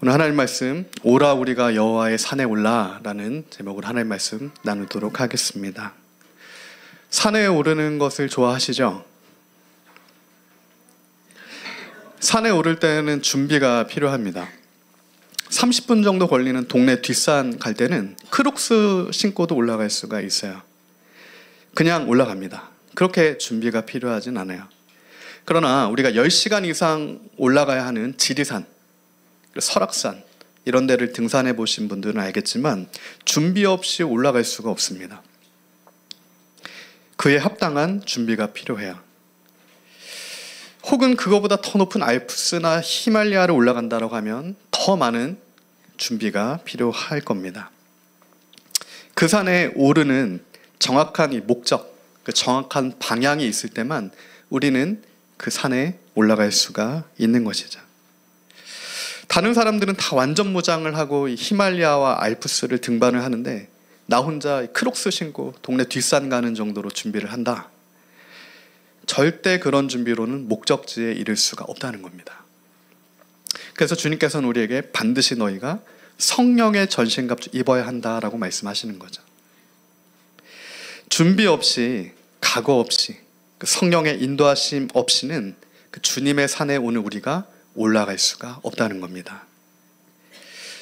오늘 하나님 말씀 오라 우리가 여호와의 산에 올라라는 제목으로 하나님 말씀 나누도록 하겠습니다. 산에 오르는 것을 좋아하시죠? 산에 오를 때는 준비가 필요합니다. 30분 정도 걸리는 동네 뒷산 갈 때는 크록스 신고도 올라갈 수가 있어요. 그냥 올라갑니다. 그렇게 준비가 필요하진 않아요. 그러나 우리가 10시간 이상 올라가야 하는 지리산, 설악산 이런 데를 등산해 보신 분들은 알겠지만 준비 없이 올라갈 수가 없습니다. 그에 합당한 준비가 필요해요. 혹은 그거보다 더 높은 알프스나 히말라야를 올라간다고 하면 더 많은 준비가 필요할 겁니다. 그 산에 오르는 정확한 이 목적, 그 정확한 방향이 있을 때만 우리는 그 산에 올라갈 수가 있는 것이죠. 다른 사람들은 다 완전 무장을 하고 히말라야와 알프스를 등반을 하는데 나 혼자 크록스 신고 동네 뒷산 가는 정도로 준비를 한다. 절대 그런 준비로는 목적지에 이를 수가 없다는 겁니다. 그래서 주님께서는 우리에게 반드시 너희가 성령의 전신갑주 입어야 한다라고 말씀하시는 거죠. 준비 없이, 각오 없이, 그 성령의 인도하심 없이는 그 주님의 산에 오는 우리가 올라갈 수가 없다는 겁니다.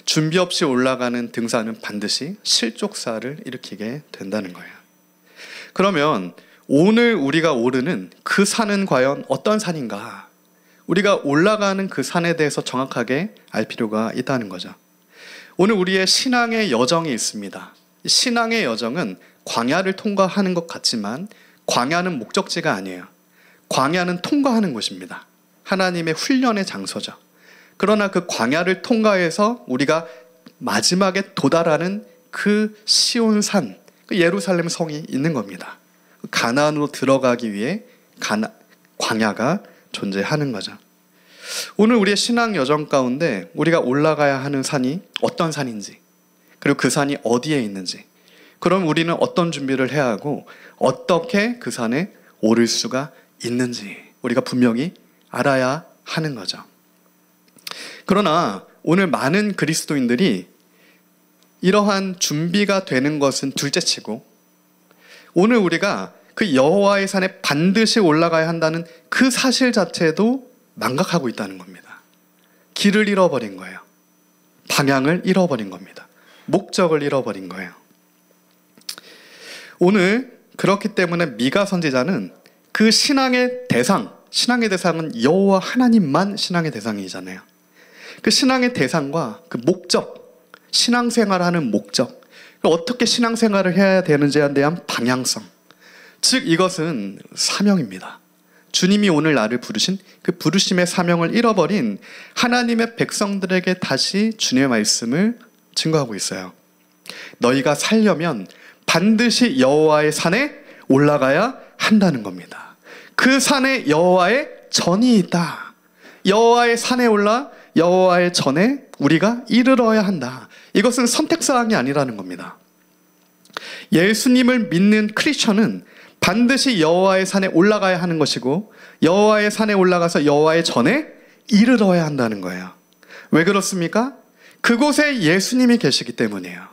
준비 없이 올라가는 등산은 반드시 실족사를 일으키게 된다는 거예요. 그러면 오늘 우리가 오르는 그 산은 과연 어떤 산인가? 우리가 올라가는 그 산에 대해서 정확하게 알 필요가 있다는 거죠. 오늘 우리의 신앙의 여정이 있습니다. 신앙의 여정은 광야를 통과하는 것 같지만 광야는 목적지가 아니에요. 광야는 통과하는 곳입니다. 하나님의 훈련의 장소죠. 그러나 그 광야를 통과해서 우리가 마지막에 도달하는 그 시온산, 그 예루살렘 성이 있는 겁니다. 가나안으로 들어가기 위해 광야가 존재하는 거죠. 오늘 우리의 신앙 여정 가운데 우리가 올라가야 하는 산이 어떤 산인지, 그리고 그 산이 어디에 있는지, 그럼 우리는 어떤 준비를 해야 하고 어떻게 그 산에 오를 수가 있는지 우리가 분명히 알아야 하는 거죠. 그러나 오늘 많은 그리스도인들이 이러한 준비가 되는 것은 둘째치고 오늘 우리가 그 여호와의 산에 반드시 올라가야 한다는 그 사실 자체도 망각하고 있다는 겁니다. 길을 잃어버린 거예요. 방향을 잃어버린 겁니다. 목적을 잃어버린 거예요. 오늘 그렇기 때문에 미가 선지자는 그 신앙의 대상은 여호와 하나님만 신앙의 대상이잖아요. 그 신앙의 대상과 그 목적, 신앙생활하는 목적, 어떻게 신앙생활을 해야 되는지에 대한 방향성, 즉 이것은 사명입니다. 주님이 오늘 나를 부르신 그 부르심의 사명을 잃어버린 하나님의 백성들에게 다시 주님의 말씀을 증거하고 있어요. 너희가 살려면 반드시 여호와의 산에 올라가야 한다는 겁니다. 그 산에 여호와의 전이 있다. 여호와의 산에 올라 여호와의 전에 우리가 이르러야 한다. 이것은 선택사항이 아니라는 겁니다. 예수님을 믿는 크리스천은 반드시 여호와의 산에 올라가야 하는 것이고 여호와의 산에 올라가서 여호와의 전에 이르러야 한다는 거예요. 왜 그렇습니까? 그곳에 예수님이 계시기 때문이에요.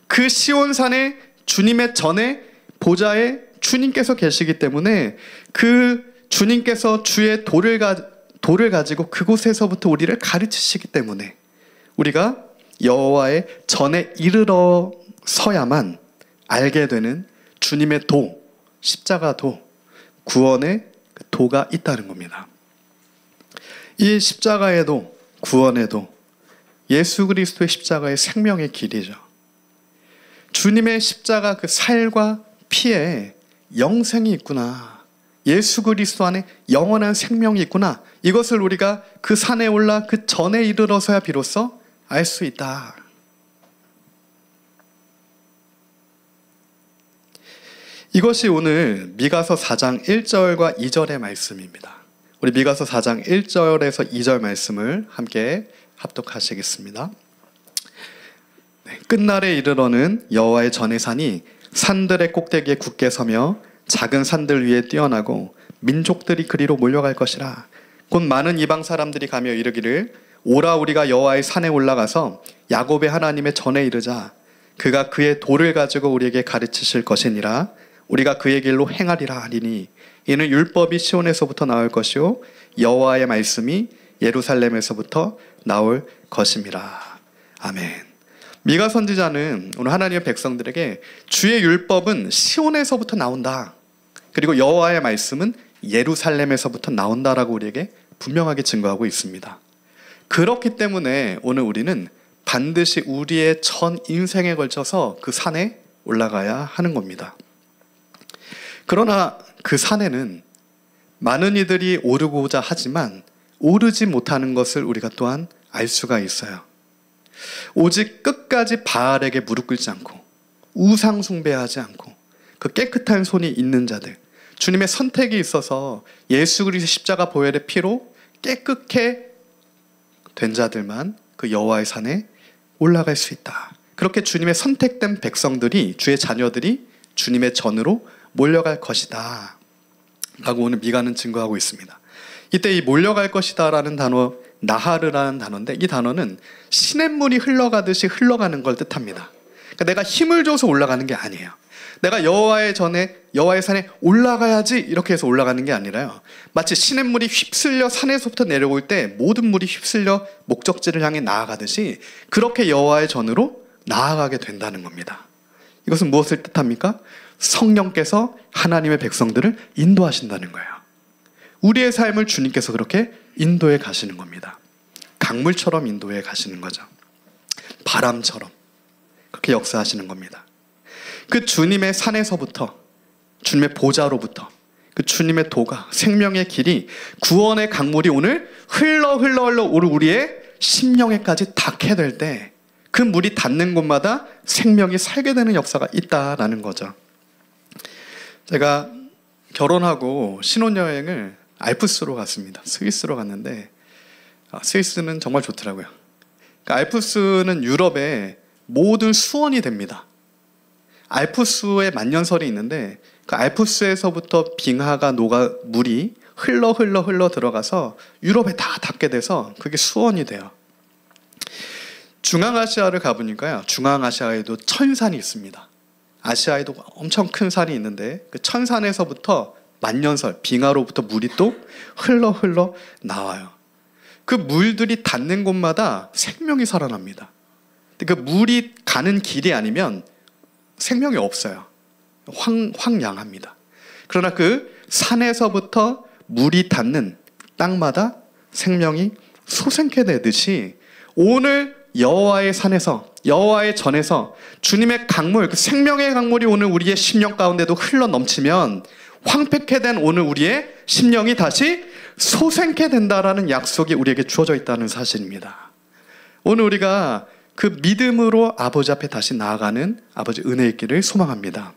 그 시온산에 주님의 전에 보좌에 주님께서 계시기 때문에 그 주님께서 주의 돌을 가지고 그곳에서부터 우리를 가르치시기 때문에 우리가 여호와의 전에 이르러서야만 알게 되는 주님의 도, 십자가 도, 구원의 도가 있다는 겁니다. 이 십자가의 도, 구원의 도, 예수 그리스도의 십자가의 생명의 길이죠. 주님의 십자가 그 살과 피에 영생이 있구나. 예수 그리스도 안에 영원한 생명이 있구나. 이것을 우리가 그 산에 올라 그 전에 이르러서야 비로소 알 수 있다. 이것이 오늘 미가서 4장 1절과 2절의 말씀입니다. 우리 미가서 4장 1절에서 2절 말씀을 함께 합독하시겠습니다. 끝날에 이르러는 여호와의 전의 산이 산들의 꼭대기에 굳게 서며 작은 산들 위에 뛰어나고 민족들이 그리로 몰려갈 것이라. 곧 많은 이방 사람들이 가며 이르기를 오라 우리가 여호와의 산에 올라가서 야곱의 하나님의 전에 이르자 그가 그의 도를 가지고 우리에게 가르치실 것이니라. 우리가 그의 길로 행하리라 하리니 이는 율법이 시온에서부터 나올 것이요 여호와의 말씀이 예루살렘에서부터 나올 것임이라. 아멘. 미가 선지자는 오늘 하나님의 백성들에게 주의 율법은 시온에서부터 나온다. 그리고 여호와의 말씀은 예루살렘에서부터 나온다라고 우리에게 분명하게 증거하고 있습니다. 그렇기 때문에 오늘 우리는 반드시 우리의 전 인생에 걸쳐서 그 산에 올라가야 하는 겁니다. 그러나 그 산에는 많은 이들이 오르고자 하지만 오르지 못하는 것을 우리가 또한 알 수가 있어요. 오직 끝까지 바알에게 무릎 꿇지 않고 우상 숭배하지 않고 그 깨끗한 손이 있는 자들, 주님의 선택이 있어서 예수 그리스도의 십자가 보혈의 피로 깨끗게 된 자들만 그 여호와의 산에 올라갈 수 있다. 그렇게 주님의 선택된 백성들이, 주의 자녀들이 주님의 전으로 몰려갈 것이다 라고 오늘 미가는 증거하고 있습니다. 이때 이 몰려갈 것이다 라는 단어, 나하르라는 단어인데, 이 단어는 시냇물이 흘러가듯이 흘러가는 걸 뜻합니다. 그러니까 내가 힘을 줘서 올라가는 게 아니에요. 내가 여호와의 산에 올라가야지 이렇게 해서 올라가는 게 아니라요, 마치 시냇물이 휩쓸려 산에서부터 내려올 때 모든 물이 휩쓸려 목적지를 향해 나아가듯이 그렇게 여호와의 전으로 나아가게 된다는 겁니다. 이것은 무엇을 뜻합니까? 성령께서 하나님의 백성들을 인도하신다는 거예요. 우리의 삶을 주님께서 그렇게 인도해 가시는 겁니다. 강물처럼 인도해 가시는 거죠. 바람처럼 그렇게 역사하시는 겁니다. 그 주님의 산에서부터, 주님의 보좌로부터, 그 주님의 도가, 생명의 길이, 구원의 강물이 오늘 흘러 오늘 우리의 심령에까지 닿게 될 때 그 물이 닿는 곳마다 생명이 살게 되는 역사가 있다라는 거죠. 제가 결혼하고 신혼여행을 알프스로 갔습니다. 스위스로 갔는데 스위스는 정말 좋더라고요. 그러니까 알프스는 유럽의 모든 수원이 됩니다. 알프스에 만년설이 있는데 그 알프스에서부터 빙하가 녹아 물이 흘러 들어가서 유럽에 다 닿게 돼서 그게 수원이 돼요. 중앙아시아를 가보니까요, 중앙아시아에도 천산이 있습니다. 아시아에도 엄청 큰 산이 있는데 그 천산에서부터 만년설, 빙하로부터 물이 또 흘러 나와요. 그 물들이 닿는 곳마다 생명이 살아납니다. 그 물이 가는 길이 아니면 생명이 없어요. 황량합니다. 그러나 그 산에서부터 물이 닿는 땅마다 생명이 솟게 되듯이 오늘 여호와의 산에서, 여호와의 전에서 주님의 강물, 그 생명의 강물이 오늘 우리의 심령 가운데도 흘러 넘치면 황폐케 된 오늘 우리의 심령이 다시 솟게 된다라는 약속이 우리에게 주어져 있다는 사실입니다. 오늘 우리가 그 믿음으로 아버지 앞에 다시 나아가는 아버지 은혜의 길을 소망합니다.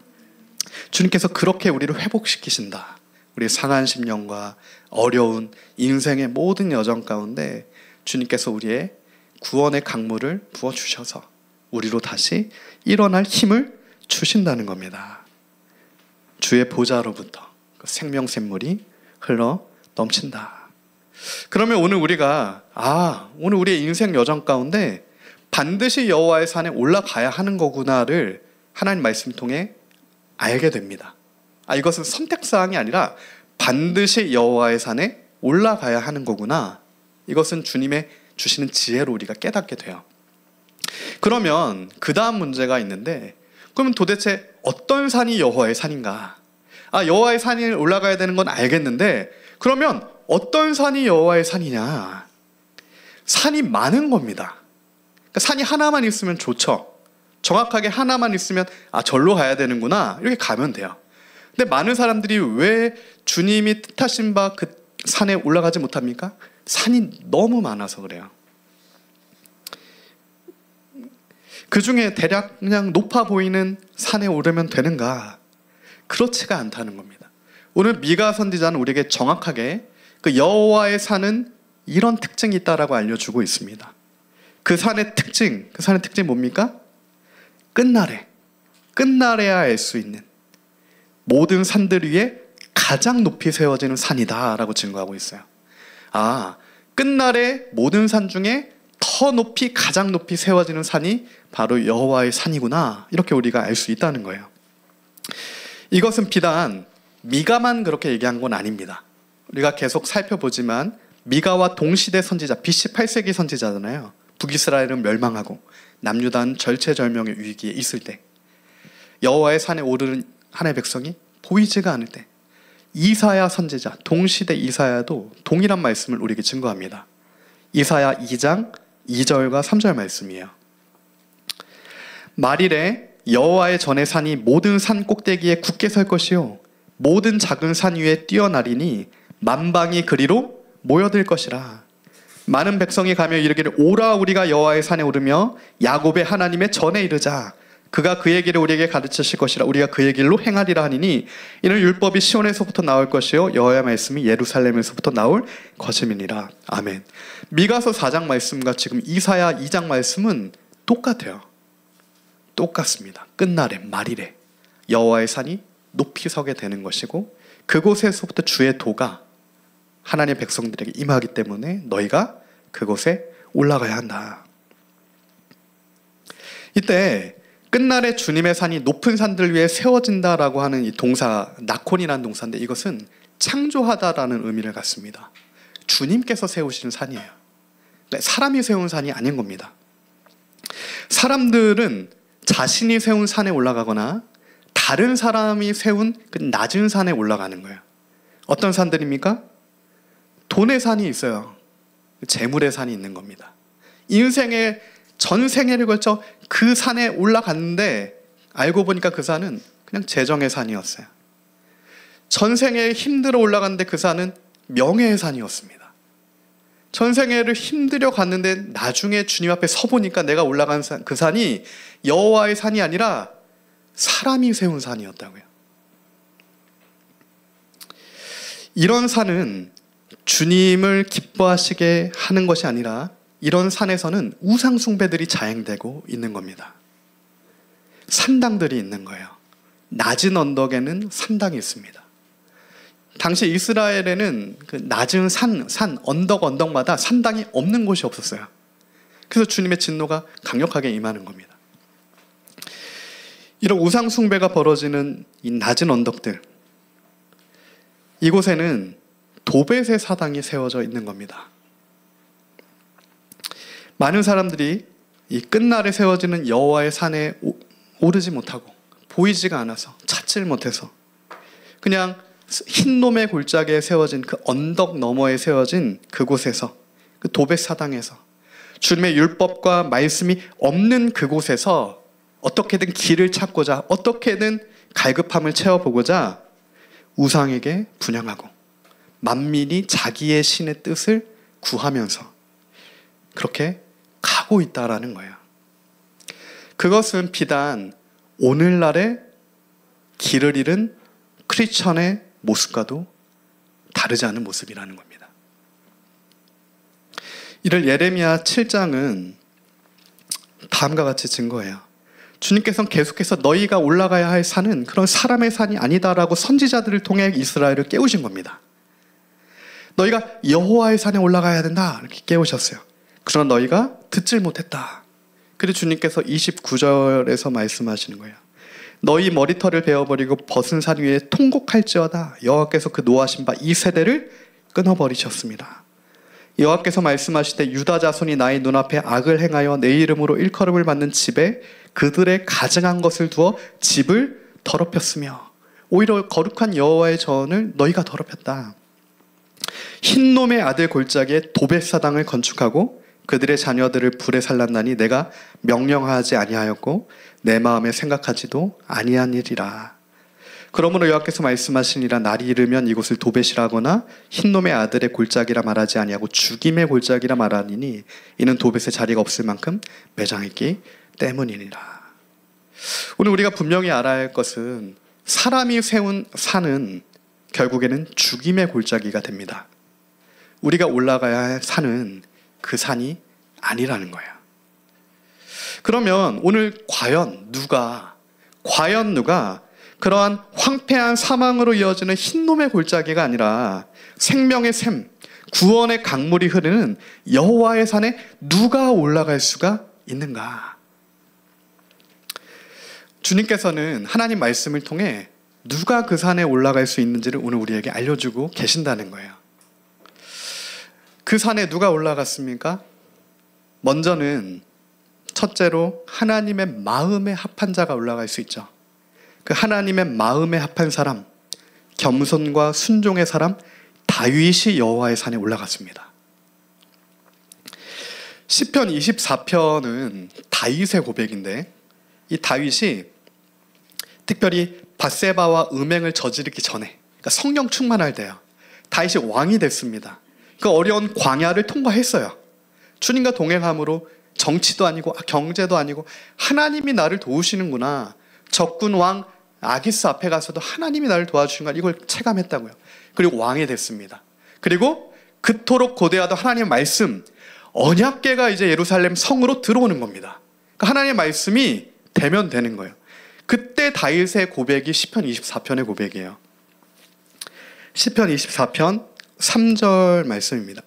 주님께서 그렇게 우리를 회복시키신다. 우리의 상한 심령과 어려운 인생의 모든 여정 가운데 주님께서 우리의 구원의 강물을 부어주셔서 우리로 다시 일어날 힘을 주신다는 겁니다. 주의 보좌로부터 그 생명샘물이 흘러 넘친다. 그러면 오늘 우리가 오늘 우리의 인생 여정 가운데 반드시 여호와의 산에 올라가야 하는 거구나를 하나님 말씀 통해 알게 됩니다. 이것은 선택사항이 아니라 반드시 여호와의 산에 올라가야 하는 거구나. 이것은 주님의 주시는 지혜로 우리가 깨닫게 돼요. 그러면 그 다음 문제가 있는데, 그러면 도대체 어떤 산이 여호와의 산인가? 여호와의 산에 올라가야 되는 건 알겠는데 그러면 어떤 산이 여호와의 산이냐? 산이 많은 겁니다. 그러니까 산이 하나만 있으면 좋죠. 정확하게 하나만 있으면 절로 가야 되는구나 이렇게 가면 돼요. 근데 많은 사람들이 왜 주님이 뜻하신 바 그 산에 올라가지 못합니까? 산이 너무 많아서 그래요. 그 중에 대략 그냥 높아 보이는 산에 오르면 되는가? 그렇지가 않다는 겁니다. 오늘 미가 선지자는 우리에게 정확하게 그 여호와의 산은 이런 특징이 있다라고 알려주고 있습니다. 그 산의 특징 뭡니까? 끝날에야 알 수 있는 모든 산들 위에 가장 높이 세워지는 산이다라고 증거하고 있어요. 끝날에 모든 산 중에 더 높이 가장 높이 세워지는 산이 바로 여호와의 산이구나, 이렇게 우리가 알 수 있다는 거예요. 이것은 비단 미가만 그렇게 얘기한 건 아닙니다. 우리가 계속 살펴보지만 미가와 동시대 선지자, BC 8세기 선지자잖아요. 북이스라엘은 멸망하고 남유다는 절체절명의 위기에 있을 때, 여호와의 산에 오르는 하나님의 백성이 보이지가 않을 때, 이사야 선지자, 동시대 이사야도 동일한 말씀을 우리에게 증거합니다. 이사야 2장 2절과 3절 말씀이에요. 말일에 여호와의 전의 산이 모든 산 꼭대기에 굳게 설 것이요 모든 작은 산 위에 뛰어나리니 만방이 그리로 모여들 것이라. 많은 백성이 가며 이르기를 오라 우리가 여호와의 산에 오르며 야곱의 하나님의 전에 이르자. 그가 그의 길을 우리에게 가르치실 것이라. 우리가 그의 길로 행하리라 하니니 이는 율법이 시온에서부터 나올 것이요 여호와의 말씀이 예루살렘에서부터 나올 것임이니라. 아멘. 미가서 4장 말씀과 지금 이사야 2장 말씀은 똑같아요. 똑같습니다. 끝날에 말일에 여호와의 산이 높이 서게 되는 것이고 그곳에서부터 주의 도가 하나님의 백성들에게 임하기 때문에 너희가 그곳에 올라가야 한다. 이때 끝날에 주님의 산이 높은 산들 위에 세워진다라고 하는 이 동사, 나콘이라는 동사인데 이것은 창조하다라는 의미를 갖습니다. 주님께서 세우시는 산이에요. 사람이 세운 산이 아닌 겁니다. 사람들은 자신이 세운 산에 올라가거나 다른 사람이 세운 그 낮은 산에 올라가는 거예요. 어떤 산들입니까? 돈의 산이 있어요. 재물의 산이 있는 겁니다. 인생의 전 생애를 걸쳐 그 산에 올라갔는데 알고 보니까 그 산은 그냥 재정의 산이었어요. 전 생애에 힘들어 올라갔는데 그 산은 명예의 산이었습니다. 전 생애를 힘들어 갔는데 나중에 주님 앞에 서보니까 내가 올라간 그 산이 여호와의 산이 아니라 사람이 세운 산이었다고요. 이런 산은 주님을 기뻐하시게 하는 것이 아니라 이런 산에서는 우상 숭배들이 자행되고 있는 겁니다. 산당들이 있는 거예요. 낮은 언덕에는 산당이 있습니다. 당시 이스라엘에는 그 낮은 산, 언덕마다 산당이 없는 곳이 없었어요. 그래서 주님의 진노가 강력하게 임하는 겁니다. 이런 우상 숭배가 벌어지는 이 낮은 언덕들, 이곳에는 도벳의 사당이 세워져 있는 겁니다. 많은 사람들이 이 끝날에 세워지는 여호와의 산에 오르지 못하고 보이지가 않아서 찾지를 못해서 그냥 흰놈의 골짜기에 세워진 그 언덕 너머에 세워진 그곳에서, 그 도벳 사당에서 주님의 율법과 말씀이 없는 그곳에서 어떻게든 길을 찾고자, 어떻게든 갈급함을 채워보고자 우상에게 분향하고 만민이 자기의 신의 뜻을 구하면서 그렇게 가고 있다라는 거예요. 그것은 비단 오늘날의 길을 잃은 크리스천의 모습과도 다르지 않은 모습이라는 겁니다. 이를 예레미야 7장은 다음과 같이 증거해요. 주님께서는 계속해서 너희가 올라가야 할 산은 그런 사람의 산이 아니다라고 선지자들을 통해 이스라엘을 깨우신 겁니다. 너희가 여호와의 산에 올라가야 된다 이렇게 깨우셨어요. 그러나 너희가 듣질 못했다. 그래서 주님께서 29절에서 말씀하시는 거예요. 너희 머리털을 베어버리고 벗은 산 위에 통곡할지어다. 여호와께서 그 노하신 바 이 세대를 끊어버리셨습니다. 여호와께서 말씀하시되 유다 자손이 나의 눈앞에 악을 행하여 내 이름으로 일컬음을 받는 집에 그들의 가증한 것을 두어 집을 더럽혔으며 오히려 거룩한 여호와의 전을 너희가 더럽혔다. 흰놈의 아들 골짜기에 도벳 사당을 건축하고 그들의 자녀들을 불에 살랐나니 내가 명령하지 아니하였고 내 마음에 생각하지도 아니한 일이라. 그러므로 여호와께서 말씀하시니라. 날이 이르면 이곳을 도벳이라 하거나 흰놈의 아들의 골짜기라 말하지 아니하고 죽임의 골짜기라 말하니니 이는 도벳의 자리가 없을 만큼 매장했기 때문이니라. 오늘 우리가 분명히 알아야 할 것은 사람이 세운 산은 결국에는 죽임의 골짜기가 됩니다. 우리가 올라가야 할 산은 그 산이 아니라는 거예요. 그러면 오늘 과연 누가 그러한 황폐한 사망으로 이어지는 흰놈의 골짜기가 아니라 생명의 샘, 구원의 강물이 흐르는 여호와의 산에 누가 올라갈 수가 있는가? 주님께서는 하나님 말씀을 통해 누가 그 산에 올라갈 수 있는지를 오늘 우리에게 알려주고 계신다는 거예요. 그 산에 누가 올라갔습니까? 먼저는 첫째로 하나님의 마음에 합한 자가 올라갈 수 있죠. 그 하나님의 마음에 합한 사람, 겸손과 순종의 사람 다윗이 여호와의 산에 올라갔습니다. 시편 24편은 다윗의 고백인데, 이 다윗이 특별히 밧세바와 음행을 저지르기 전에, 그러니까 성령 충만할 때요, 다윗이 왕이 됐습니다. 그 어려운 광야를 통과했어요. 주님과 동행함으로 정치도 아니고 경제도 아니고 하나님이 나를 도우시는구나, 적군 왕 아기스 앞에 가서도 하나님이 나를 도와주시는구나, 이걸 체감했다고요. 그리고 왕이 됐습니다. 그리고 그토록 고대하던 하나님의 말씀, 언약궤가 이제 예루살렘 성으로 들어오는 겁니다. 그러니까 하나님의 말씀이 되면 되는 거예요. 그때 다윗의 고백이 시편 24편의 고백이에요. 시편 24편 3절 말씀입니다.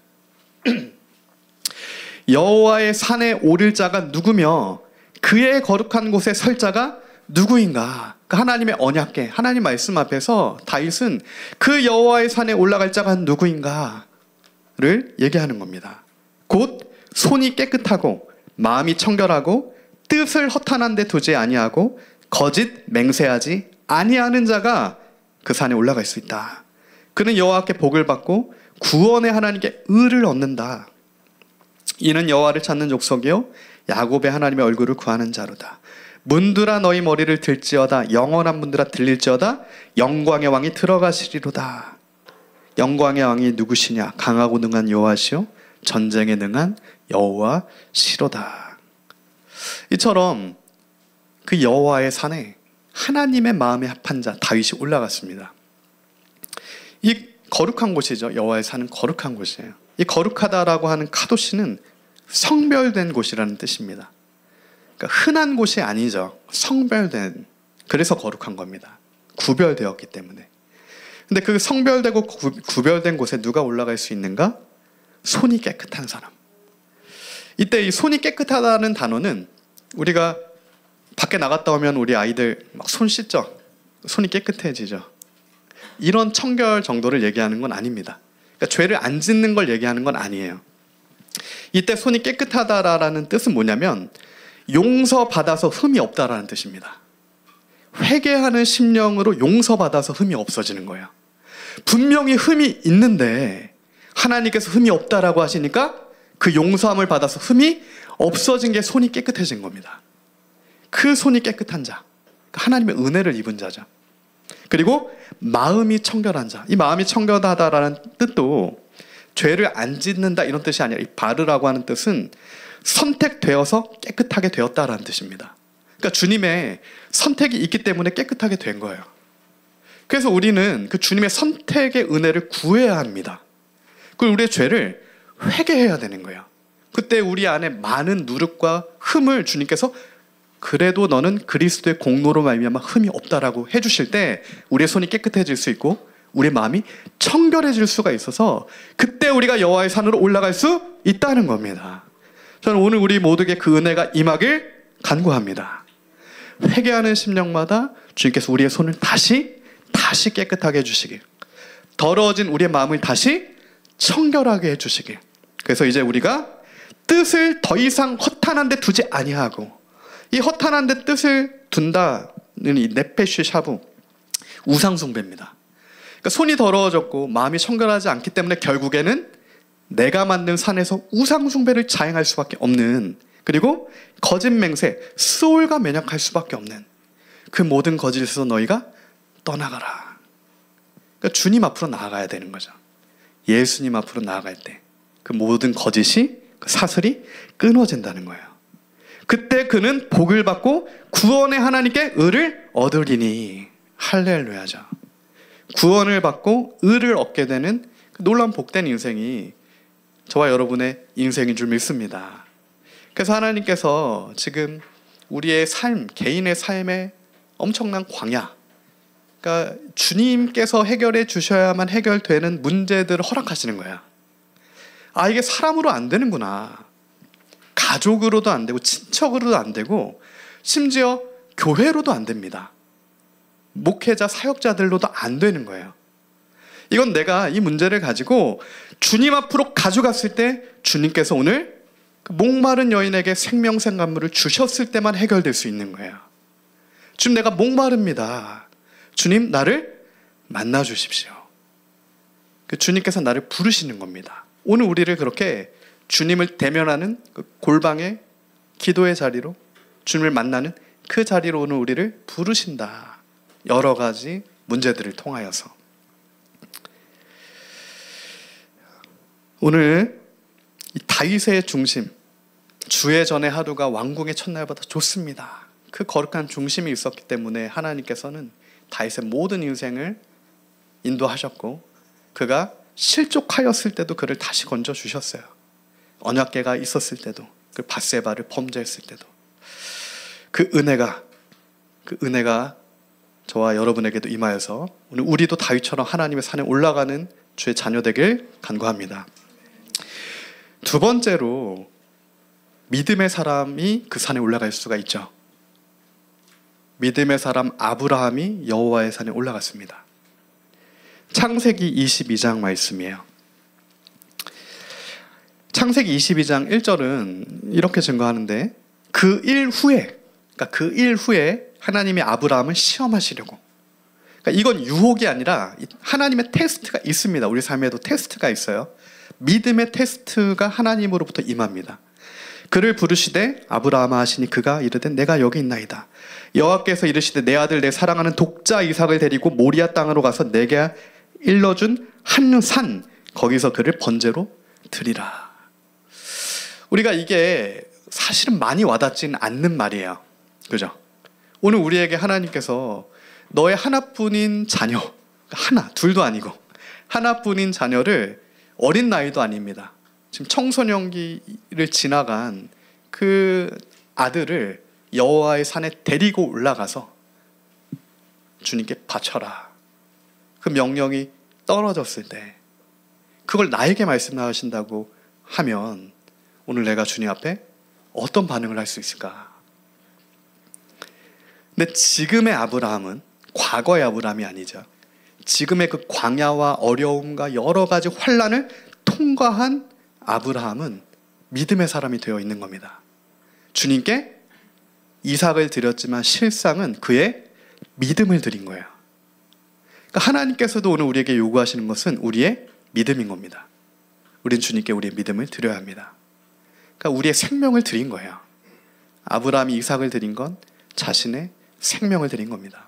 여호와의 산에 오를 자가 누구며 그의 거룩한 곳에 설 자가 누구인가? 그 하나님의 언약궤, 하나님 말씀 앞에서 다윗은 그 여호와의 산에 올라갈 자가 누구인가를 얘기하는 겁니다. 곧 손이 깨끗하고 마음이 청결하고 뜻을 허탄한 데 두지 아니하고 거짓 맹세하지 아니하는 자가 그 산에 올라갈 수 있다. 그는 여호와께 복을 받고 구원의 하나님께 의를 얻는다. 이는 여호와를 찾는 족속이요 야곱의 하나님의 얼굴을 구하는 자로다. 문들아 너희 머리를 들지어다. 영원한 문들아 들릴지어다. 영광의 왕이 들어가시리로다. 영광의 왕이 누구시냐? 강하고 능한 여호와시요 전쟁에 능한 여호와시로다. 이처럼 그 여호와의 산에 하나님의 마음에 합한 자 다윗이 올라갔습니다. 이 거룩한 곳이죠. 여호와의 산은 거룩한 곳이에요. 이 거룩하다라고 하는 카도시는 성별된 곳이라는 뜻입니다. 그러니까 흔한 곳이 아니죠. 성별된, 그래서 거룩한 겁니다. 구별되었기 때문에. 근데 그 성별되고 구별된 곳에 누가 올라갈 수 있는가? 손이 깨끗한 사람. 이때 이 손이 깨끗하다는 단어는 우리가 밖에 나갔다 오면 우리 아이들 막 손 씻죠. 손이 깨끗해지죠. 이런 청결 정도를 얘기하는 건 아닙니다. 그러니까 죄를 안 짓는 걸 얘기하는 건 아니에요. 이때 손이 깨끗하다라는 뜻은 뭐냐면 용서받아서 흠이 없다라는 뜻입니다. 회개하는 심령으로 용서받아서 흠이 없어지는 거예요. 분명히 흠이 있는데 하나님께서 흠이 없다라고 하시니까 그 용서함을 받아서 흠이 없어진 게 손이 깨끗해진 겁니다. 그 손이 깨끗한 자, 하나님의 은혜를 입은 자죠. 그리고 마음이 청결한 자. 이 마음이 청결하다라는 뜻도 죄를 안 짓는다 이런 뜻이 아니라, 이 바르라고 하는 뜻은 선택되어서 깨끗하게 되었다라는 뜻입니다. 그러니까 주님의 선택이 있기 때문에 깨끗하게 된 거예요. 그래서 우리는 그 주님의 선택의 은혜를 구해야 합니다. 그리고 우리의 죄를 회개해야 되는 거예요. 그때 우리 안에 많은 누룩과 흠을 주님께서 그래도 너는 그리스도의 공로로 말미암아 흠이 없다라고 해주실 때 우리의 손이 깨끗해질 수 있고 우리의 마음이 청결해질 수가 있어서 그때 우리가 여호와의 산으로 올라갈 수 있다는 겁니다. 저는 오늘 우리 모두에게 그 은혜가 임하길 간구합니다. 회개하는 심령마다 주님께서 우리의 손을 다시 깨끗하게 해주시길, 더러워진 우리의 마음을 다시 청결하게 해주시길. 그래서 이제 우리가 뜻을 더 이상 허탄한 데 두지 아니하고, 이 허탄한 데 뜻을 둔다는 이 네페쉬 샤브, 우상숭배입니다. 그러니까 손이 더러워졌고 마음이 청결하지 않기 때문에 결국에는 내가 만든 산에서 우상숭배를 자행할 수밖에 없는, 그리고 거짓 맹세, 수올과 매력할 수밖에 없는 그 모든 거짓에서 너희가 떠나가라. 그러니까 주님 앞으로 나아가야 되는 거죠. 예수님 앞으로 나아갈 때 그 모든 거짓이, 그 사슬이 끊어진다는 거예요. 그때 그는 복을 받고 구원의 하나님께 의를 얻으리니. 할렐루야죠. 구원을 받고 의를 얻게 되는 그 놀라운 복된 인생이 저와 여러분의 인생인 줄 믿습니다. 그래서 하나님께서 지금 우리의 삶, 개인의 삶에 엄청난 광야, 그러니까 주님께서 해결해 주셔야만 해결되는 문제들을 허락하시는 거예요. 아, 이게 사람으로 안 되는구나. 가족으로도 안 되고 친척으로도 안 되고 심지어 교회로도 안 됩니다. 목회자, 사역자들로도 안 되는 거예요. 이건 내가 이 문제를 가지고 주님 앞으로 가져갔을 때 주님께서 오늘 그 목마른 여인에게 생명샘간물을 주셨을 때만 해결될 수 있는 거예요. 지금 내가 목마릅니다. 주님, 나를 만나 주십시오. 주님께서 나를 부르시는 겁니다. 오늘 우리를 그렇게 주님을 대면하는 그 골방의 기도의 자리로, 주님을 만나는 그 자리로 오늘 우리를 부르신다. 여러 가지 문제들을 통하여서. 오늘 이 다윗의 중심, 주의 전의 하루가 왕궁의 첫날보다 좋습니다. 그 거룩한 중심이 있었기 때문에 하나님께서는 다윗의 모든 인생을 인도하셨고, 그가 실족하였을 때도 그를 다시 건져주셨어요. 언약궤가 있었을 때도, 그 밧세바를 범죄했을 때도. 그 은혜가 저와 여러분에게도 임하여서 오늘 우리도 다윗처럼 하나님의 산에 올라가는 주의 자녀 되길 간구합니다. 두 번째로, 믿음의 사람이 그 산에 올라갈 수가 있죠. 믿음의 사람 아브라함이 여호와의 산에 올라갔습니다. 창세기 22장 말씀이에요. 창세기 22장 1절은 이렇게 증거하는데, 그 일 후에 하나님이 아브라함을 시험하시려고. 그러니까 이건 유혹이 아니라 하나님의 테스트가 있습니다. 우리 삶에도 테스트가 있어요. 믿음의 테스트가 하나님으로부터 임합니다. 그를 부르시되 아브라함아 하시니 그가 이르되 내가 여기 있나이다. 여호와께서 이르시되 내 아들 내 사랑하는 독자 이삭을 데리고 모리아 땅으로 가서 내게 일러준 한 산, 거기서 그를 번제로 드리라. 우리가 이게 사실은 많이 와닿지는 않는 말이에요. 그죠? 오늘 우리에게 하나님께서 너의 하나뿐인 자녀, 하나, 둘도 아니고 하나뿐인 자녀를, 어린 나이도 아닙니다. 지금 청소년기를 지나간 그 아들을 여호와의 산에 데리고 올라가서 주님께 바쳐라. 그 명령이 떨어졌을 때 그걸 나에게 말씀하신다고 하면 오늘 내가 주님 앞에 어떤 반응을 할 수 있을까? 근데 지금의 아브라함은 과거의 아브라함이 아니죠. 지금의 그 광야와 어려움과 여러 가지 환난을 통과한 아브라함은 믿음의 사람이 되어 있는 겁니다. 주님께 이삭을 드렸지만 실상은 그의 믿음을 드린 거예요. 그러니까 하나님께서도 오늘 우리에게 요구하시는 것은 우리의 믿음인 겁니다. 우린 주님께 우리의 믿음을 드려야 합니다. 그러니까 우리의 생명을 드린 거예요. 아브라함이 이삭을 드린 건 자신의 생명을 드린 겁니다.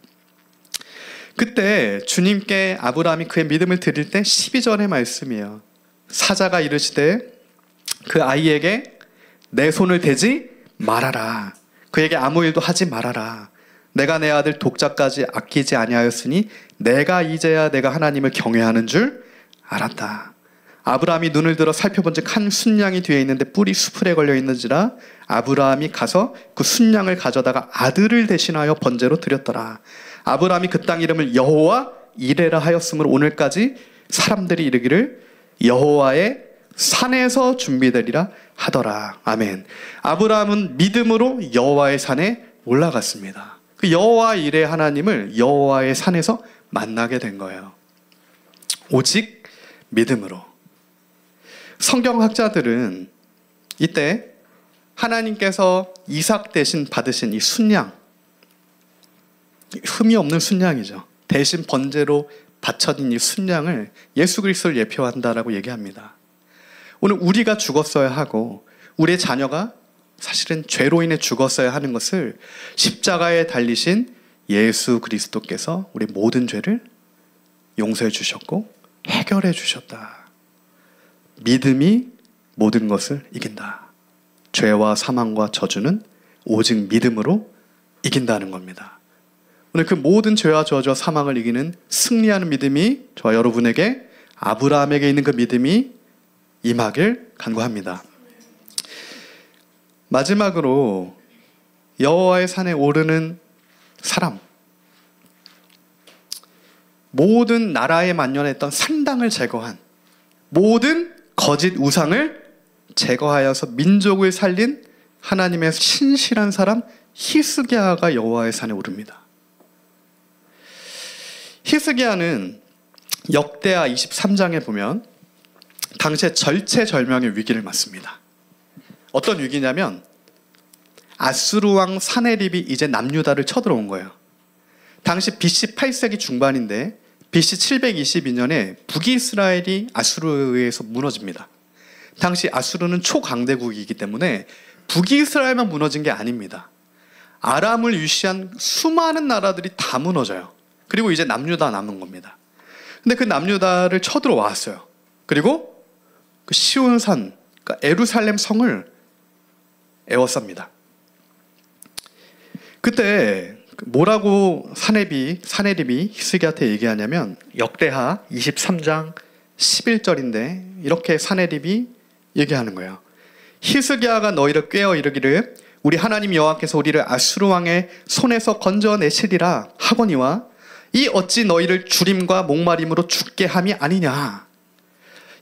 그때 주님께 아브라함이 그의 믿음을 드릴 때 12절의 말씀이에요. 사자가 이르시되 그 아이에게 내 손을 대지 말아라. 그에게 아무 일도 하지 말아라. 내가 내 아들 독자까지 아끼지 아니하였으니 내가 이제야 내가 하나님을 경외하는 줄 알았다. 아브라함이 눈을 들어 살펴본즉 한 순양이 뒤에 있는데 뿔이 수풀에 걸려 있는지라 아브라함이 가서 그 순양을 가져다가 아들을 대신하여 번제로 드렸더라. 아브라함이 그 땅 이름을 여호와 이레라 하였으므로 오늘까지 사람들이 이르기를 여호와의 산에서 준비되리라 하더라. 아멘. 아브라함은 믿음으로 여호와의 산에 올라갔습니다. 그 여호와 이레 하나님을 여호와의 산에서 만나게 된 거예요. 오직 믿음으로. 성경학자들은 이때 하나님께서 이삭 대신 받으신 이 순양, 흠이 없는 순양이죠. 대신 번제로 바쳐진 이 순양을 예수 그리스도를 예표한다라고 얘기합니다. 오늘 우리가 죽었어야 하고 우리의 자녀가 사실은 죄로 인해 죽었어야 하는 것을 십자가에 달리신 예수 그리스도께서 우리 모든 죄를 용서해 주셨고 해결해 주셨다. 믿음이 모든 것을 이긴다. 죄와 사망과 저주는 오직 믿음으로 이긴다는 겁니다. 오늘 그 모든 죄와 저주와 사망을 이기는 승리하는 믿음이 저와 여러분에게, 아브라함에게 있는 그 믿음이 임하길 간구합니다. 마지막으로 여호와의 산에 오르는 사람, 모든 나라에 만연했던 산당을 제거한, 모든 거짓 우상을 제거하여서 민족을 살린 하나님의 신실한 사람 히스기야가 여호와의 산에 오릅니다. 히스기야는 역대하 23장에 보면 당시에 절체절명의 위기를 맞습니다. 어떤 위기냐면 아수르 왕 사네립이 이제 남유다를 쳐들어온 거예요. 당시 BC 8세기 중반인데 BC 722년에 북이스라엘이 아수르에 의해서 무너집니다. 당시 아수르는 초강대국이기 때문에 북이스라엘만 무너진 게 아닙니다. 아람을 위시한 수많은 나라들이 다 무너져요. 그리고 이제 남유다 남은 겁니다. 근데 그 남유다를 쳐들어왔어요. 그리고 그 시온산, 그러니까 예루살렘 성을 에워쌉니다. 그때 뭐라고 사네립이 히스기야한테 얘기하냐면 역대하 23장 11절인데 이렇게 사네립이 얘기하는 거예요. 히스기야가 너희를 꾀어 이르기를 우리 하나님 여호와께서 우리를 아수르 왕의 손에서 건져내시리라 하거니와 이 어찌 너희를 주림과 목마림으로 죽게 함이 아니냐.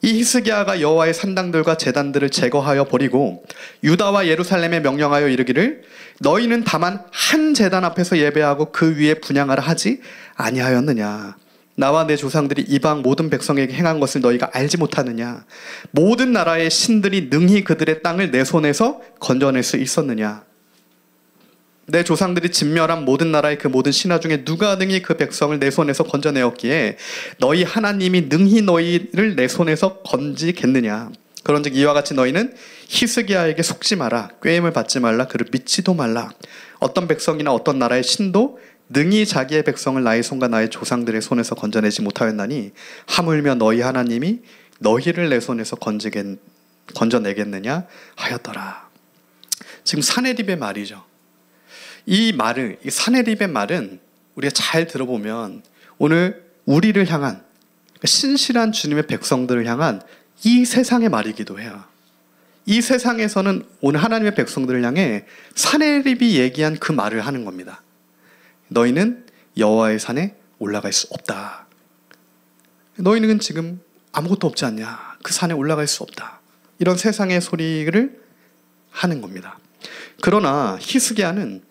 이 히스기야가 여호와의 산당들과 제단들을 제거하여 버리고 유다와 예루살렘에 명령하여 이르기를 너희는 다만 한 제단 앞에서 예배하고 그 위에 분향하라 하지 아니하였느냐. 나와 내 조상들이 이방 모든 백성에게 행한 것을 너희가 알지 못하느냐. 모든 나라의 신들이 능히 그들의 땅을 내 손에서 건져낼 수 있었느냐. 내 조상들이 진멸한 모든 나라의 그 모든 신하 중에 누가 능히 그 백성을 내 손에서 건져내었기에 너희 하나님이 능히 너희를 내 손에서 건지겠느냐. 그런즉 이와 같이 너희는 히스기야에게 속지 마라. 꾀임을 받지 말라. 그를 믿지도 말라. 어떤 백성이나 어떤 나라의 신도 능히 자기의 백성을 나의 손과 나의 조상들의 손에서 건져내지 못하였나니 하물며 너희 하나님이 너희를 내 손에서 건져내겠느냐 하였더라. 지금 사네립의 말이죠. 이 사네립의 말은 우리가 잘 들어보면 오늘 우리를 향한, 신실한 주님의 백성들을 향한 이 세상의 말이기도 해요. 이 세상에서는 오늘 하나님의 백성들을 향해 사네립이 얘기한 그 말을 하는 겁니다. 너희는 여호와의 산에 올라갈 수 없다. 너희는 지금 아무것도 없지 않냐. 그 산에 올라갈 수 없다. 이런 세상의 소리를 하는 겁니다. 그러나 히스기야는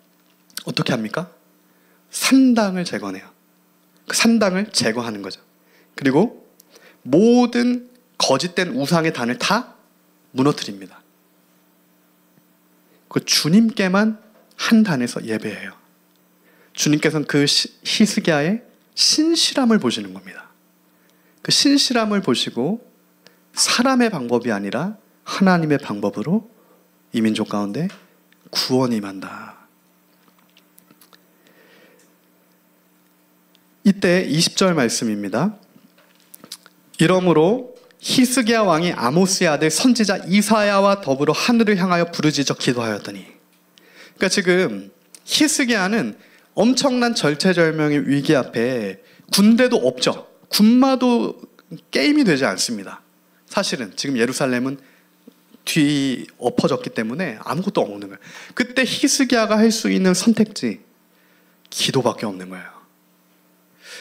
어떻게 합니까? 산당을 제거해요. 그 산당을 제거하는 거죠. 그리고 모든 거짓된 우상의 단을 다 무너뜨립니다. 그 주님께만 한 단에서 예배해요. 주님께서는 그 히스기야의 신실함을 보시는 겁니다. 그 신실함을 보시고 사람의 방법이 아니라 하나님의 방법으로 이 민족 가운데 구원이 임한다. 이때 20절 말씀입니다. 이러므로 히스기야 왕이 아모스의 아들 선지자 이사야와 더불어 하늘을 향하여 부르짖어 기도하였더니, 그러니까 지금 히스기야는 엄청난 절체절명의 위기 앞에 군대도 없죠. 군마도 게임이 되지 않습니다. 사실은 지금 예루살렘은 뒤 엎어졌기 때문에 아무것도 없는 거예요. 그때 히스기야가 할 수 있는 선택지 기도밖에 없는 거예요.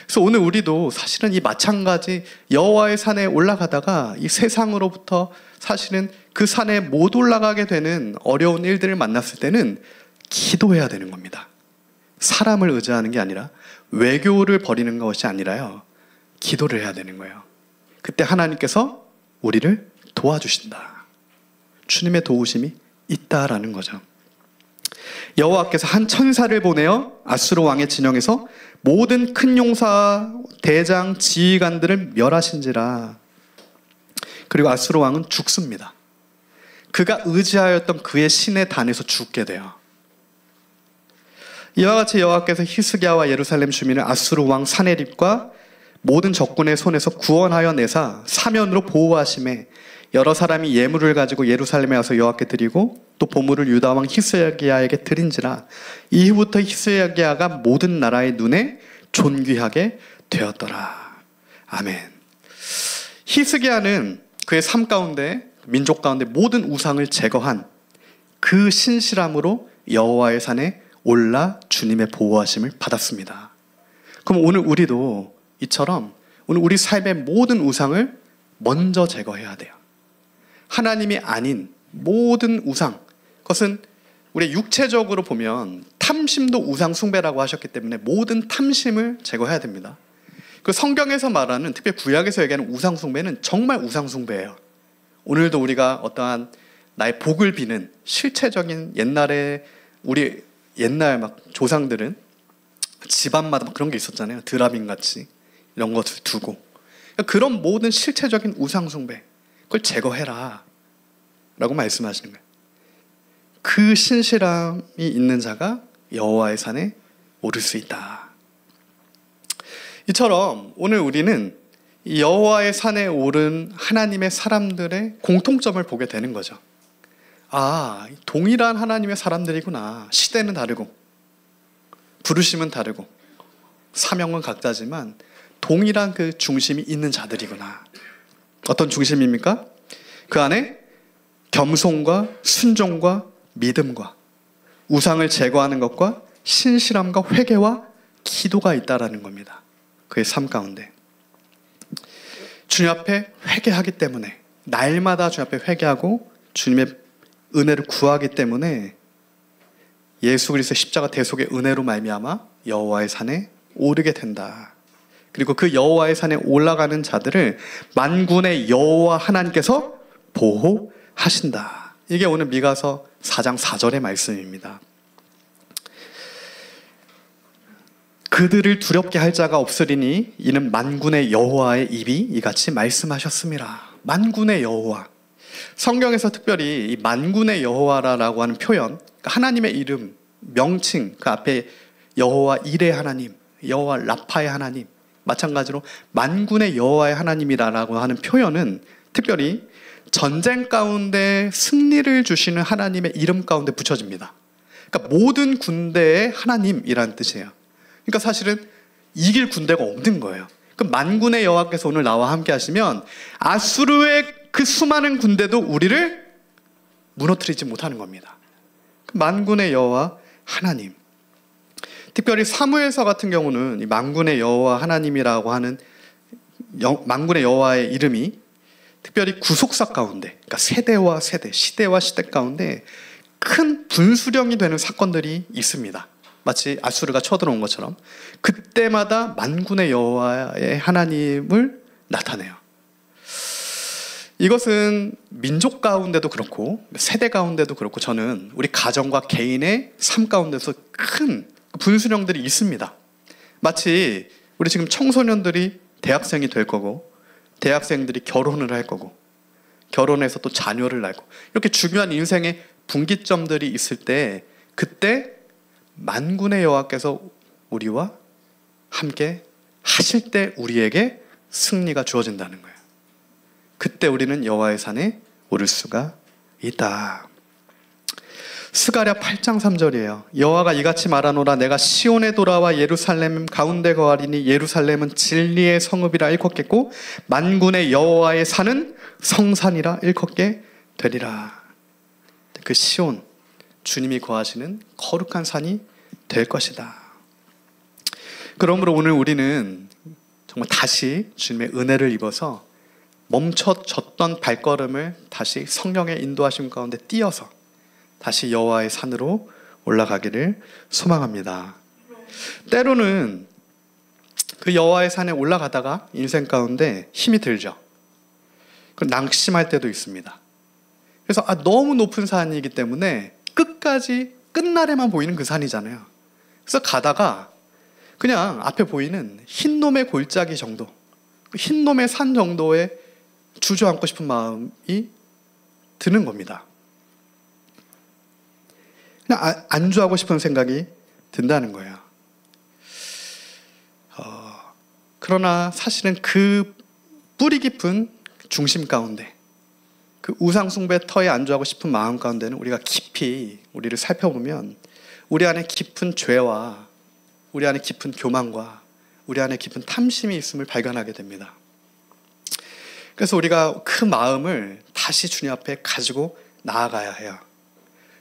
그래서 오늘 우리도 사실은 이 마찬가지 여호와의 산에 올라가다가 이 세상으로부터 사실은 그 산에 못 올라가게 되는 어려운 일들을 만났을 때는 기도해야 되는 겁니다. 사람을 의지하는 게 아니라, 외교를 벌이는 것이 아니라요, 기도를 해야 되는 거예요. 그때 하나님께서 우리를 도와주신다. 주님의 도우심이 있다라는 거죠. 여호와께서 한 천사를 보내어 아수르 왕의 진영에서 모든 큰 용사, 대장, 지휘관들을 멸하신지라. 그리고 아수르 왕은 죽습니다. 그가 의지하였던 그의 신의 단에서 죽게 돼요. 이와 같이 여호와께서 히스기야와 예루살렘 주민을 아수르 왕 사네립과 모든 적군의 손에서 구원하여 내사 사면으로 보호하심에 여러 사람이 예물을 가지고 예루살렘에 와서 여호와께 드리고 또 보물을 유다 왕 히스기야에게 드린지라. 이후부터 히스기야가 모든 나라의 눈에 존귀하게 되었더라. 아멘. 히스기야는 그의 삶 가운데, 민족 가운데 모든 우상을 제거한 그 신실함으로 여호와의 산에 올라 주님의 보호하심을 받았습니다. 그럼 오늘 우리도 이처럼 오늘 우리 삶의 모든 우상을 먼저 제거해야 돼요. 하나님이 아닌 모든 우상, 그것은 우리 육체적으로 보면 탐심도 우상 숭배라고 하셨기 때문에 모든 탐심을 제거해야 됩니다. 그 성경에서 말하는, 특별히 구약에서 얘기하는 우상 숭배는 정말 우상 숭배예요. 오늘도 우리가 어떠한 나의 복을 비는 실체적인, 옛날에 우리 옛날 막 조상들은 집안마다 막 그런 게 있었잖아요. 드라민 같이 이런 것을 두고, 그런 모든 실체적인 우상 숭배, 그걸 제거해라 라고 말씀하시는 거예요. 그 신실함이 있는 자가 여호와의 산에 오를 수 있다. 이처럼 오늘 우리는 이 여호와의 산에 오른 하나님의 사람들의 공통점을 보게 되는 거죠. 아, 동일한 하나님의 사람들이구나. 시대는 다르고 부르심은 다르고 사명은 각자지만 동일한 그 중심이 있는 자들이구나. 어떤 중심입니까? 그 안에 겸손과 순종과 믿음과 우상을 제거하는 것과 신실함과 회개와 기도가 있다라는 겁니다. 그의 삶 가운데 주님 앞에 회개하기 때문에, 날마다 주님 앞에 회개하고 주님의 은혜를 구하기 때문에 예수 그리스도의 십자가 대속의 은혜로 말미암아 여호와의 산에 오르게 된다. 그리고 그 여호와의 산에 올라가는 자들을 만군의 여호와 하나님께서 보호하신다. 이게 오늘 미가서 4장 4절의 말씀입니다. 그들을 두렵게 할 자가 없으리니 이는 만군의 여호와의 입이 이같이 말씀하셨음이라. 만군의 여호와. 성경에서 특별히 이 만군의 여호와라고 하는 표현, 그러니까 하나님의 이름, 명칭, 그 앞에 여호와 일의 하나님, 여호와 라파의 하나님, 마찬가지로 만군의 여호와의 하나님이라고 하는 표현은 특별히 전쟁 가운데 승리를 주시는 하나님의 이름 가운데 붙여집니다. 그러니까 모든 군대의 하나님이라는 뜻이에요. 그러니까 사실은 이길 군대가 없는 거예요. 그 만군의 여호와께서 오늘 나와 함께 하시면 아수르의 그 수많은 군대도 우리를 무너뜨리지 못하는 겁니다. 만군의 여호와 하나님. 특별히 사무엘서 같은 경우는 이 만군의 여호와 하나님이라고 하는 만군의 여호와의 이름이 특별히 구속사 가운데, 그러니까 세대와 세대, 시대와 시대 가운데 큰 분수령이 되는 사건들이 있습니다. 마치 아수르가 쳐들어온 것처럼 그때마다 만군의 여호와의 하나님을 나타내요. 이것은 민족 가운데도 그렇고 세대 가운데도 그렇고 저는 우리 가정과 개인의 삶 가운데서 큰 분수령들이 있습니다. 마치 우리 지금 청소년들이 대학생이 될 거고 대학생들이 결혼을 할 거고 결혼해서 또 자녀를 낳고 이렇게 중요한 인생의 분기점들이 있을 때 그때 만군의 여호와께서 우리와 함께 하실 때 우리에게 승리가 주어진다는 거예요. 그때 우리는 여호와의 산에 오를 수가 있다. 스가랴 8장 3절이에요. 여호와가 이같이 말하노라. 내가 시온에 돌아와 예루살렘 가운데 거하리니 예루살렘은 진리의 성읍이라 일컫겠고 만군의 여호와의 산은 성산이라 일컫게 되리라. 그 시온, 주님이 거하시는 거룩한 산이 될 것이다. 그러므로 오늘 우리는 정말 다시 주님의 은혜를 입어서 멈춰졌던 발걸음을 다시 성령의 인도하심 가운데 띄어서 다시 여호와의 산으로 올라가기를 소망합니다. 때로는 그 여호와의 산에 올라가다가 인생 가운데 힘이 들죠. 낙심할 때도 있습니다. 그래서 너무 높은 산이기 때문에 끝까지 끝날에만 보이는 그 산이잖아요. 그래서 가다가 그냥 앞에 보이는 흰놈의 골짜기 정도, 흰놈의 산 정도에 주저앉고 싶은 마음이 드는 겁니다. 그냥 안주하고 싶은 생각이 든다는 거예요. 그러나 사실은 그 뿌리 깊은 중심 가운데, 그 우상 숭배 터에 안주하고 싶은 마음 가운데는 우리가 깊이 우리를 살펴보면 우리 안에 깊은 죄와 우리 안에 깊은 교만과 우리 안에 깊은 탐심이 있음을 발견하게 됩니다. 그래서 우리가 그 마음을 다시 주님 앞에 가지고 나아가야 해요.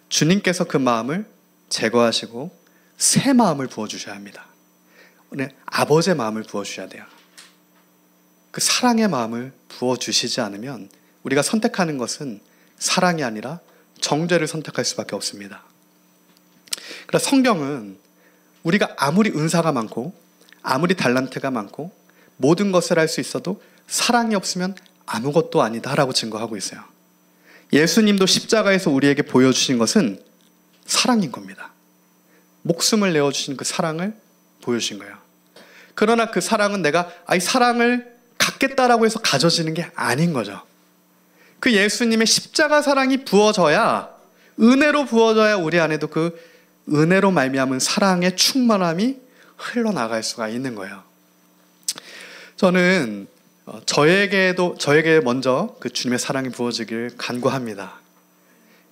주님께서 그 마음을 제거하시고 새 마음을 부어주셔야 합니다. 오늘 아버지의 마음을 부어주셔야 돼요. 그 사랑의 마음을 부어주시지 않으면 우리가 선택하는 것은 사랑이 아니라 정죄를 선택할 수밖에 없습니다. 그러나 성경은 우리가 아무리 은사가 많고 아무리 달란트가 많고 모든 것을 할 수 있어도 사랑이 없으면 아무것도 아니다라고 증거하고 있어요. 예수님도 십자가에서 우리에게 보여주신 것은 사랑인 겁니다. 목숨을 내어주신 그 사랑을 보여주신 거예요. 그러나 그 사랑은 내가 이 사랑을 갖겠다라고 해서 가져지는 게 아닌 거죠. 그 예수님의 십자가 사랑이 부어져야, 은혜로 부어져야 우리 안에도 그 은혜로 말미암은 사랑의 충만함이 흘러나갈 수가 있는 거예요. 저는 저에게 먼저 그 주님의 사랑이 부어지길 간구합니다.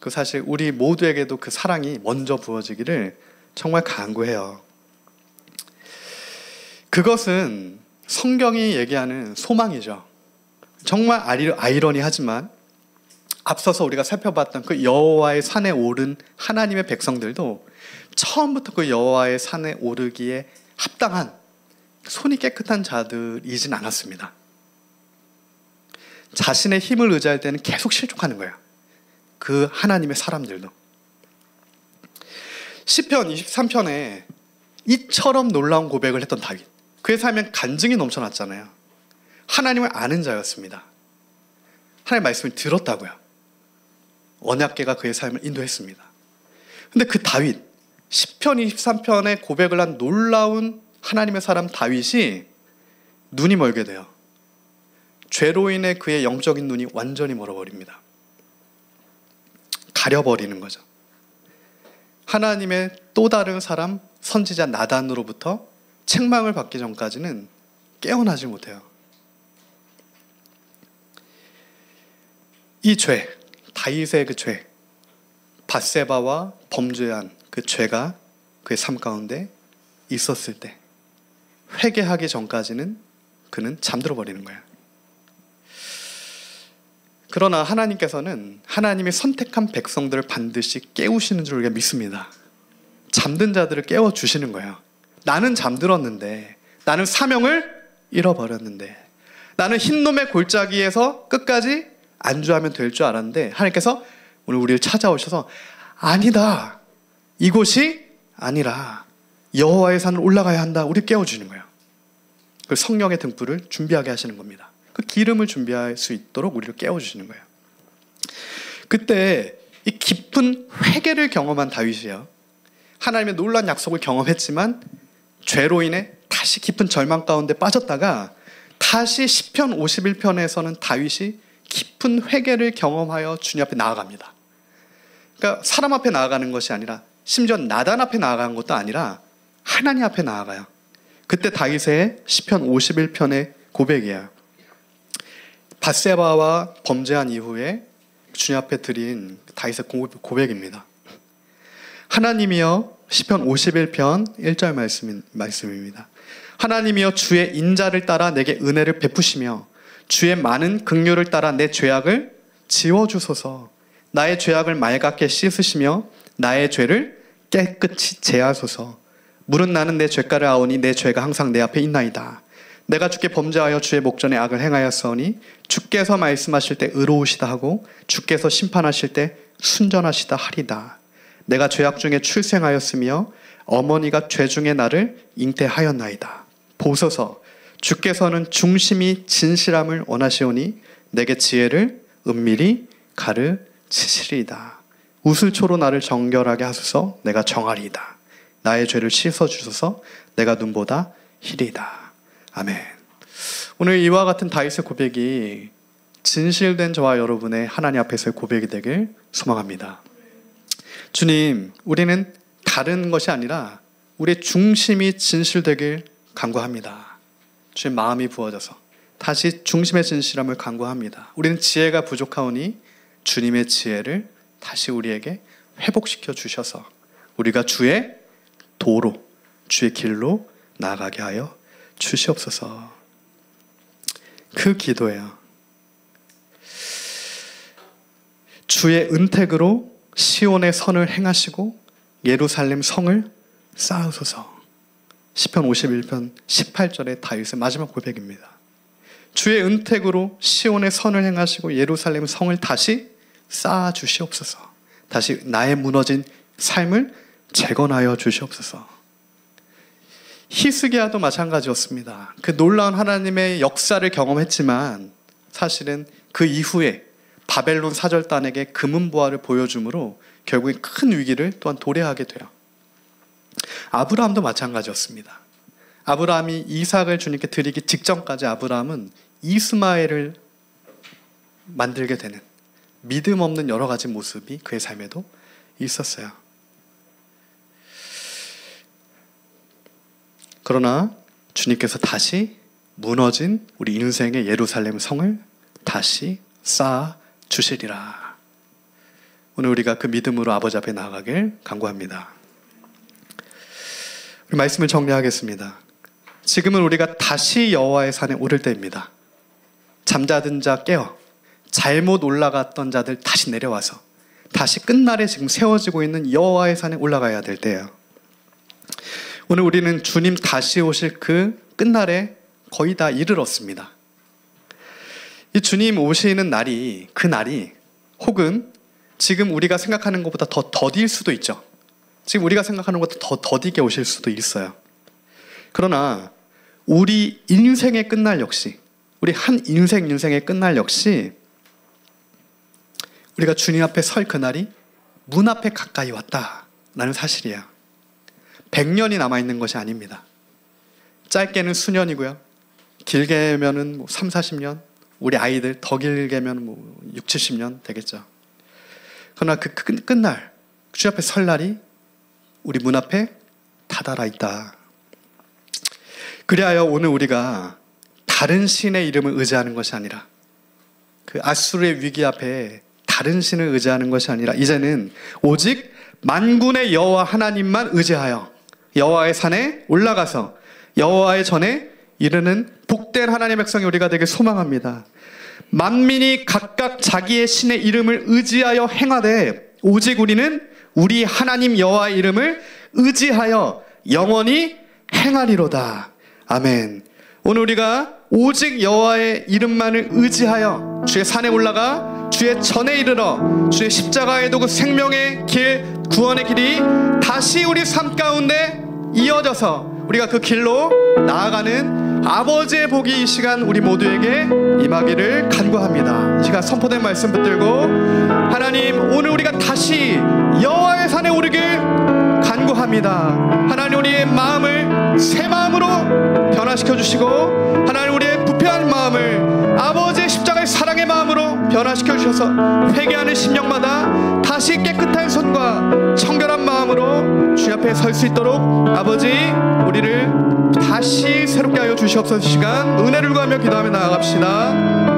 그 사실 우리 모두에게도 그 사랑이 먼저 부어지기를 정말 간구해요. 그것은 성경이 얘기하는 소망이죠. 정말 아이러니하지만 앞서서 우리가 살펴봤던 그 여호와의 산에 오른 하나님의 백성들도 처음부터 그 여호와의 산에 오르기에 합당한 손이 깨끗한 자들이진 않았습니다. 자신의 힘을 의지할 때는 계속 실족하는 거예요. 그 하나님의 사람들도. 시편 23편에 이처럼 놀라운 고백을 했던 다윗. 그의 삶엔 간증이 넘쳐났잖아요. 하나님을 아는 자였습니다. 하나님의 말씀을 들었다고요. 언약궤가 그의 삶을 인도했습니다. 근데 그 다윗, 시편 23편에 고백을 한 놀라운 하나님의 사람 다윗이 눈이 멀게 돼요. 죄로 인해 그의 영적인 눈이 완전히 멀어버립니다. 가려버리는 거죠. 하나님의 또 다른 사람 선지자 나단으로부터 책망을 받기 전까지는 깨어나지 못해요. 이 죄, 다윗의 그 죄, 밧세바와 범죄한 그 죄가 그의 삶 가운데 있었을 때 회개하기 전까지는 그는 잠들어 버리는 거예요. 그러나 하나님께서는 하나님이 선택한 백성들을 반드시 깨우시는 줄 우리가 믿습니다. 잠든 자들을 깨워주시는 거예요. 나는 잠들었는데, 나는 사명을 잃어버렸는데, 나는 흰놈의 골짜기에서 끝까지 안주하면 될 줄 알았는데 하나님께서 오늘 우리를 찾아오셔서 아니다, 이곳이 아니라 여호와의 산을 올라가야 한다, 우리 깨워주는 거예요. 그 성령의 등불을 준비하게 하시는 겁니다. 그 기름을 준비할 수 있도록 우리를 깨워주시는 거예요. 그때 이 깊은 회개를 경험한 다윗이요, 하나님의 놀라운 약속을 경험했지만 죄로 인해 다시 깊은 절망 가운데 빠졌다가 다시 시편 51편에서는 다윗이 깊은 회개를 경험하여 주님 앞에 나아갑니다. 그러니까 사람 앞에 나아가는 것이 아니라, 심지어 나단 앞에 나아가는 것도 아니라 하나님 앞에 나아가요. 그때 다윗의 시편 51편의 고백이에요. 밧세바와 범죄한 이후에 주님 앞에 드린 다윗의 고백입니다. 하나님이여, 시편 51편 1절 말씀입니다. 하나님이여, 주의 인자를 따라 내게 은혜를 베푸시며 주의 많은 긍휼을 따라 내 죄악을 지워주소서. 나의 죄악을 맑게 씻으시며 나의 죄를 깨끗이 제하소서. 물은 나는 내 죄가를 아오니 내 죄가 항상 내 앞에 있나이다. 내가 주께 범죄하여 주의 목전에 악을 행하였사오니 주께서 말씀하실 때 의로우시다 하고 주께서 심판하실 때 순전하시다 하리다. 내가 죄악 중에 출생하였으며 어머니가 죄 중에 나를 잉태하였나이다. 보소서, 주께서는 중심이 진실함을 원하시오니 내게 지혜를 은밀히 가르치시리이다. 우슬초로 나를 정결하게 하소서. 내가 정하리이다. 나의 죄를 씻어주소서. 내가 눈보다 희리이다. 아멘. 오늘 이와 같은 다윗의 고백이 진실된 저와 여러분의 하나님 앞에서의 고백이 되길 소망합니다. 주님, 우리는 다른 것이 아니라 우리의 중심이 진실되길 간구합니다. 주의 마음이 부어져서 다시 중심의 진실함을 간구합니다. 우리는 지혜가 부족하오니 주님의 지혜를 다시 우리에게 회복시켜 주셔서 우리가 주의 도로, 주의 길로 나아가게 하여 주시옵소서. 그 기도예요. 주의 은택으로 시온의 선을 행하시고 예루살렘 성을 쌓으소서. 시편 51편 18절의 다윗의 마지막 고백입니다. 주의 은택으로 시온의 선을 행하시고 예루살렘 성을 다시 쌓아 주시옵소서. 다시 나의 무너진 삶을 재건하여 주시옵소서. 히스기야도 마찬가지였습니다. 그 놀라운 하나님의 역사를 경험했지만 사실은 그 이후에 바벨론 사절단에게 금은보화를 보여줌으로 결국엔 큰 위기를 또한 도래하게 돼요. 아브라함도 마찬가지였습니다. 아브라함이 이삭을 주님께 드리기 직전까지 아브라함은 이스마엘을 만들게 되는 믿음 없는 여러 가지 모습이 그의 삶에도 있었어요. 그러나 주님께서 다시 무너진 우리 인생의 예루살렘 성을 다시 쌓아 주시리라. 오늘 우리가 그 믿음으로 아버지 앞에 나아가길 간구합니다. 우리 말씀을 정리하겠습니다. 지금은 우리가 다시 여호와의 산에 오를 때입니다. 잠자던 자 깨어 잘못 올라갔던 자들 다시 내려와서 다시 끝날에 지금 세워지고 있는 여호와의 산에 올라가야 될 때예요. 오늘 우리는 주님 다시 오실 그 끝날에 거의 다 이르렀습니다. 이 주님 오시는 날이, 그 날이 혹은 지금 우리가 생각하는 것보다 더 더딜 수도 있죠. 지금 우리가 생각하는 것보다 더 더디게 오실 수도 있어요. 그러나 우리 인생의 끝날 역시, 우리 한 인생의 끝날 역시 우리가 주님 앞에 설 그날이 문 앞에 가까이 왔다라는 사실이에요. 100년이 남아있는 것이 아닙니다. 짧게는 수년이고요. 길게면은 3, 40년, 우리 아이들 더 길게면 6, 70년 되겠죠. 그러나 그 끝날, 주 앞에 설 날이 우리 문 앞에 다다라 있다. 그리하여 오늘 우리가 다른 신의 이름을 의지하는 것이 아니라 그 아수르의 위기 앞에 다른 신을 의지하는 것이 아니라 이제는 오직 만군의 여호와 하나님만 의지하여 여호와의 산에 올라가서 여호와의 전에 이르는 복된 하나님의 백성이 우리가 되길 소망합니다. 만민이 각각 자기의 신의 이름을 의지하여 행하되 오직 우리는 우리 하나님 여호와의 이름을 의지하여 영원히 행하리로다. 아멘. 오늘 우리가 오직 여호와의 이름만을 의지하여 주의 산에 올라가 주의 전에 이르러 주의 십자가의 도구 생명의 길, 구원의 길이 다시 우리 삶 가운데 이어져서 우리가 그 길로 나아가는 아버지의 복이 이 시간 우리 모두에게 임하기를 간구합니다. 이 시간 선포된 말씀 붙들고 하나님, 오늘 우리가 다시 여호와의 산에 오르길 간구합니다. 하나님, 우리의 마음을 새 마음으로 변화시켜 주시고 하나님, 우리의 부패한 마음을 아버지의 십자가의 사랑의 마음으로 변화시켜 주셔서 회개하는 심령마다 다시 깨끗한 손과 청결한 마음으로 주 앞에 설 수 있도록 아버지, 우리를 다시 새롭게 하여 주시옵소서. 시간 은혜를 구하며 기도하며 나아갑시다.